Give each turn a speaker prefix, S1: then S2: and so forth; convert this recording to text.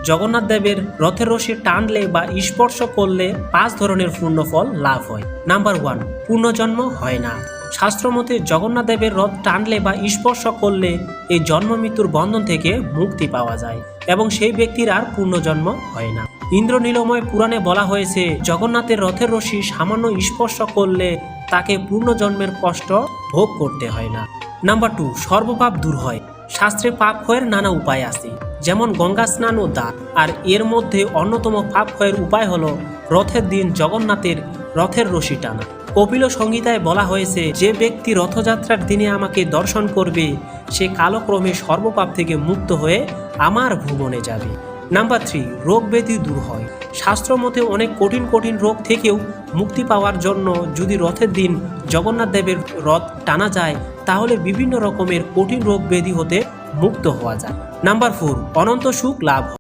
S1: জগন্নাথ দেবের রথের রশি টানলে বা স্পর্শ করলে 5 ধরনের পুণ্যফল লাভ হয়। নাম্বার 1, পুনর্জন্ম হয় না। শাস্ত্রমতে জগন্নাথ দেবের রথ টানলে বা স্পর্শ করলে এই জন্ম মৃত্যুর বন্ধন থেকে মুক্তি পাওয়া যায় এবং সেই ব্যক্তির আর পুনর্জন্ম হয় না। ইন্দ্রনীলময় পুরাণে বলা হয়েছে জগন্নাথের রথের রশি সামান্য স্পর্শ করলে তাকে পুনর্জন্মের কষ্ট ভোগ করতে হয় না। নাম্বার 2, সর্বপাপ দূর হয়। শাস্ত্রে পাপ ক্ষয়ের নানা উপায় আছে, যেমন গঙ্গা স্নান ও দান। আর এর মধ্যে অন্যতম পাপ ক্ষয়ের উপায় হলো রথের দিন জগন্নাথের রথের রশি টানা। কপিল সংহিতায় বলা হয়েছে, যে ব্যক্তি রথযাত্রার দিনে আমাকে দর্শন করবে সে কালক্রমে সর্বপাপ থেকে মুক্ত হয়ে আমার ভুবনে যাবে। নাম্বার 3, রোগ ব্যাধি দূর হয়। শাস্ত্রমতে অনেক কঠিন কঠিন রোগ থেকেও মুক্তি পাওয়ার জন্য যদি রথের দিন জগন্নাথ দেবের রথ টানা যায় তাহলে বিভিন্ন রকমের কঠিন রোগ ব্যাধি হতে মুক্ত হওয়া যায়। নাম্বার 4, অনন্ত সুখ লাভ হয়।